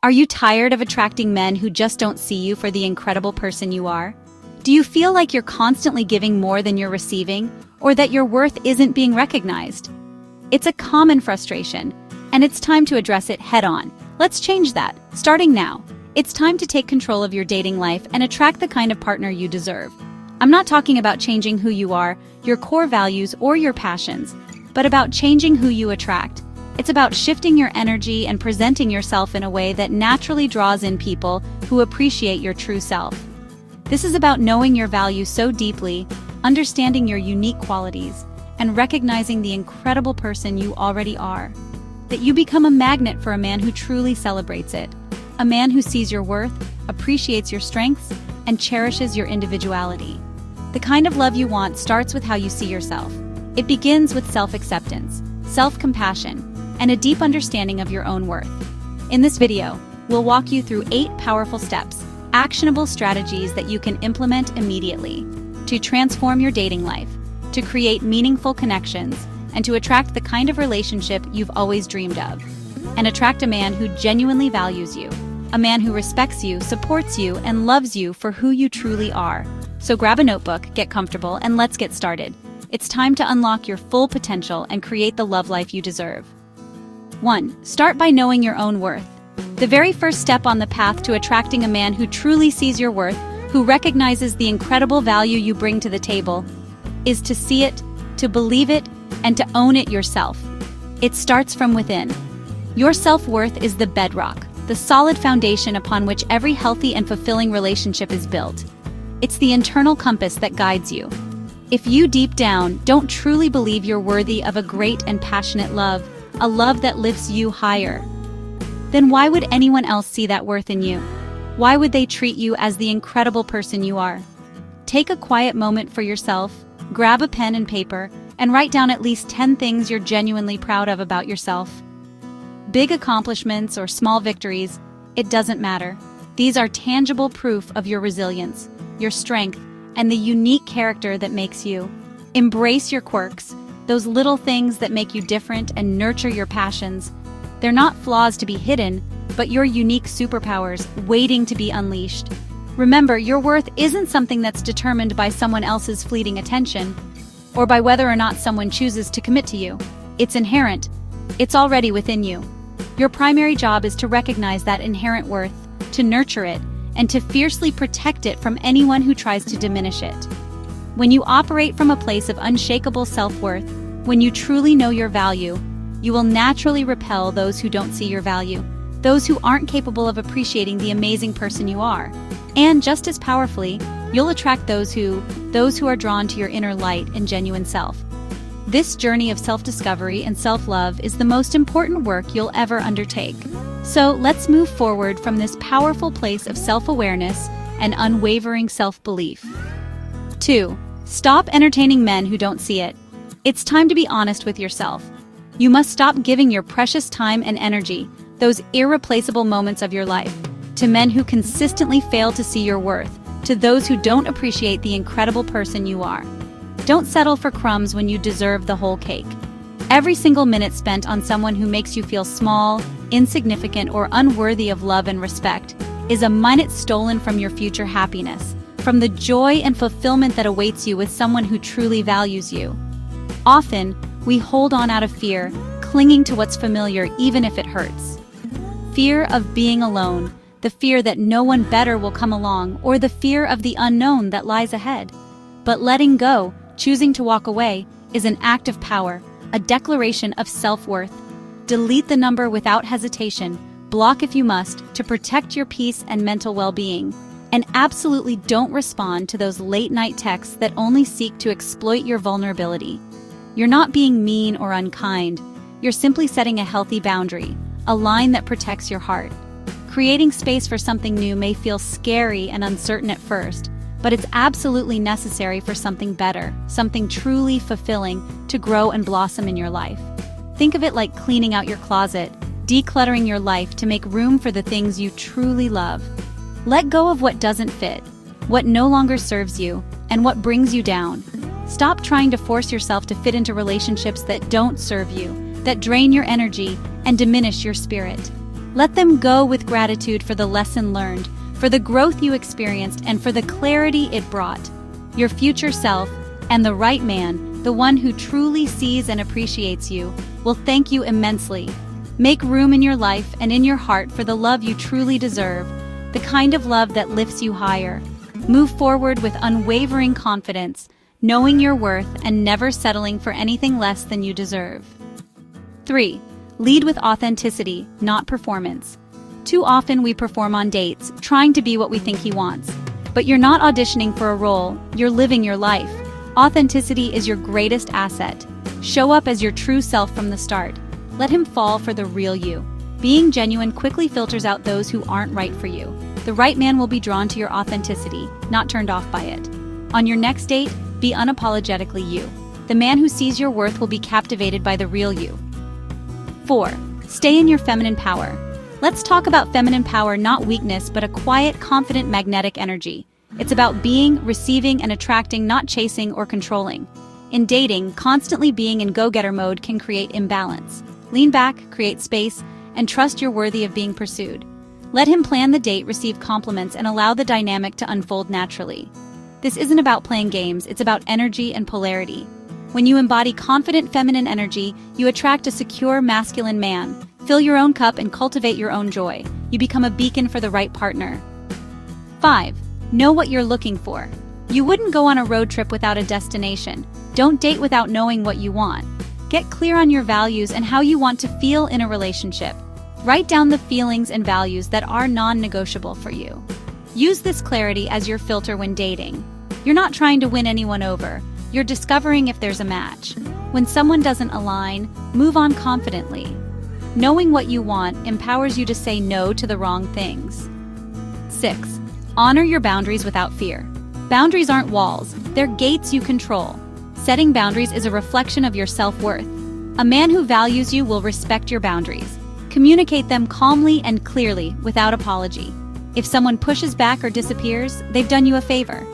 Are you tired of attracting men who just don't see you for the incredible person you are? Do you feel like you're constantly giving more than you're receiving, or that your worth isn't being recognized? It's a common frustration, and it's time to address it head-on. Let's change that, starting now. It's time to take control of your dating life and attract the kind of partner you deserve. I'm not talking about changing who you are, your core values, or your passions, but about changing who you attract. It's about shifting your energy and presenting yourself in a way that naturally draws in people who appreciate your true self. This is about knowing your value so deeply, understanding your unique qualities, and recognizing the incredible person you already are, that you become a magnet for a man who truly celebrates it, a man who sees your worth, appreciates your strengths, and cherishes your individuality. The kind of love you want starts with how you see yourself. It begins with self-acceptance, self-compassion, and a deep understanding of your own worth. In this video, we'll walk you through 8 powerful steps, actionable strategies that you can implement immediately to transform your dating life, to create meaningful connections, and to attract the kind of relationship you've always dreamed of. And attract a man who genuinely values you, a man who respects you, supports you, and loves you for who you truly are. So grab a notebook, get comfortable, and let's get started. It's time to unlock your full potential and create the love life you deserve. 1. Start by knowing your own worth. The very first step on the path to attracting a man who truly sees your worth, who recognizes the incredible value you bring to the table, is to see it, to believe it, and to own it yourself. It starts from within. Your self-worth is the bedrock, the solid foundation upon which every healthy and fulfilling relationship is built. It's the internal compass that guides you. If you deep down don't truly believe you're worthy of a great and passionate love, a love that lifts you higher, then why would anyone else see that worth in you? Why would they treat you as the incredible person you are? Take a quiet moment for yourself, grab a pen and paper, and write down at least 10 things you're genuinely proud of about yourself. Big accomplishments or small victories, it doesn't matter. These are tangible proof of your resilience, your strength, and the unique character that makes you. Embrace your quirks, those little things that make you different, and nurture your passions. They're not flaws to be hidden, but your unique superpowers waiting to be unleashed. Remember, your worth isn't something that's determined by someone else's fleeting attention, or by whether or not someone chooses to commit to you. It's inherent. It's already within you. Your primary job is to recognize that inherent worth, to nurture it, and to fiercely protect it from anyone who tries to diminish it. When you operate from a place of unshakable self-worth, when you truly know your value, you will naturally repel those who don't see your value, those who aren't capable of appreciating the amazing person you are. And just as powerfully, you'll attract those who are drawn to your inner light and genuine self. This journey of self-discovery and self-love is the most important work you'll ever undertake. So let's move forward from this powerful place of self-awareness and unwavering self-belief. 2. Stop entertaining men who don't see it. It's time to be honest with yourself. You must stop giving your precious time and energy, those irreplaceable moments of your life, to men who consistently fail to see your worth, to those who don't appreciate the incredible person you are. Don't settle for crumbs when you deserve the whole cake. Every single minute spent on someone who makes you feel small, insignificant, or unworthy of love and respect is a minute stolen from your future happiness, from the joy and fulfillment that awaits you with someone who truly values you. Often, we hold on out of fear, clinging to what's familiar even if it hurts. Fear of being alone, the fear that no one better will come along, or the fear of the unknown that lies ahead. But letting go, choosing to walk away, is an act of power, a declaration of self-worth. Delete the number without hesitation, block if you must, to protect your peace and mental well-being. And absolutely don't respond to those late-night texts that only seek to exploit your vulnerability. You're not being mean or unkind. You're simply setting a healthy boundary, a line that protects your heart. Creating space for something new may feel scary and uncertain at first, but it's absolutely necessary for something better, something truly fulfilling, to grow and blossom in your life. Think of it like cleaning out your closet, decluttering your life to make room for the things you truly love. Let go of what doesn't fit, what no longer serves you, and what brings you down. Stop trying to force yourself to fit into relationships that don't serve you, that drain your energy and diminish your spirit. Let them go with gratitude for the lesson learned, for the growth you experienced, and for the clarity it brought. Your future self, and the right man, the one who truly sees and appreciates you, will thank you immensely. Make room in your life and in your heart for the love you truly deserve, the kind of love that lifts you higher. Move forward with unwavering confidence, knowing your worth and never settling for anything less than you deserve. 3. Lead with authenticity, not performance. Too often we perform on dates, trying to be what we think he wants. But you're not auditioning for a role, you're living your life. Authenticity is your greatest asset. Show up as your true self from the start. Let him fall for the real you. Being genuine quickly filters out those who aren't right for you. The right man will be drawn to your authenticity, not turned off by it. On your next date, be unapologetically you. The man who sees your worth will be captivated by the real you. 4. Stay in your feminine power. Let's talk about feminine power, not weakness, but a quiet, confident, magnetic energy. It's about being, receiving, and attracting, not chasing or controlling. In dating, constantly being in go-getter mode can create imbalance. Lean back, create space, and trust you're worthy of being pursued. Let him plan the date, receive compliments, and allow the dynamic to unfold naturally. This isn't about playing games, it's about energy and polarity. When you embody confident feminine energy, you attract a secure masculine man. Fill your own cup and cultivate your own joy. You become a beacon for the right partner. 5. Know what you're looking for. You wouldn't go on a road trip without a destination. Don't date without knowing what you want. Get clear on your values and how you want to feel in a relationship. Write down the feelings and values that are non-negotiable for you. Use this clarity as your filter when dating. You're not trying to win anyone over. You're discovering if there's a match. When someone doesn't align, move on confidently. Knowing what you want empowers you to say no to the wrong things. 6. Honor your boundaries without fear. Boundaries aren't walls, they're gates you control. Setting boundaries is a reflection of your self-worth. A man who values you will respect your boundaries. Communicate them calmly and clearly, without apology. If someone pushes back or disappears, they've done you a favor.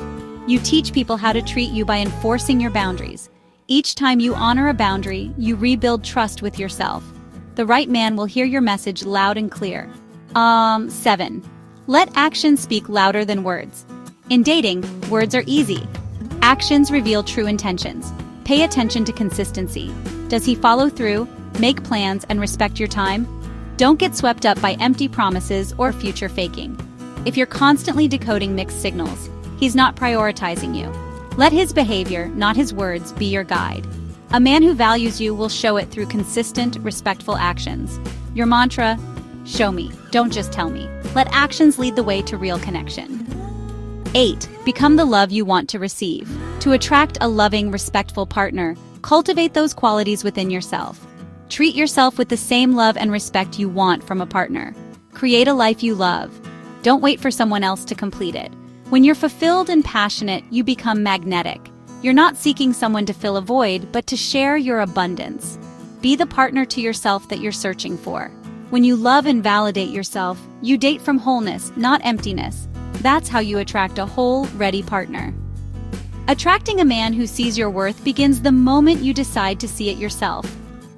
You teach people how to treat you by enforcing your boundaries. Each time you honor a boundary, you rebuild trust with yourself. The right man will hear your message loud and clear. 7. Let actions speak louder than words. In dating, words are easy. Actions reveal true intentions. Pay attention to consistency. Does he follow through, make plans, and respect your time? Don't get swept up by empty promises or future faking. If you're constantly decoding mixed signals, he's not prioritizing you. Let his behavior, not his words, be your guide. A man who values you will show it through consistent, respectful actions. Your mantra: show me, don't just tell me. Let actions lead the way to real connection. 8. Become the love you want to receive. To attract a loving, respectful partner, cultivate those qualities within yourself. Treat yourself with the same love and respect you want from a partner. Create a life you love. Don't wait for someone else to complete it. When you're fulfilled and passionate, you become magnetic. You're not seeking someone to fill a void, but to share your abundance. Be the partner to yourself that you're searching for. When you love and validate yourself, you date from wholeness, not emptiness. That's how you attract a whole, ready partner. Attracting a man who sees your worth begins the moment you decide to see it yourself.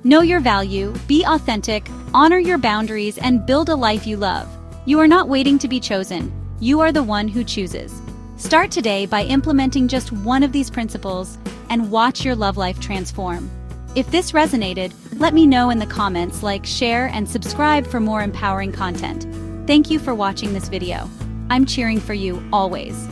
Know your value, be authentic, honor your boundaries, and build a life you love. You are not waiting to be chosen. You are the one who chooses. Start today by implementing just one of these principles and watch your love life transform. If this resonated, let me know in the comments, like, share, and subscribe for more empowering content. Thank you for watching this video. I'm cheering for you always.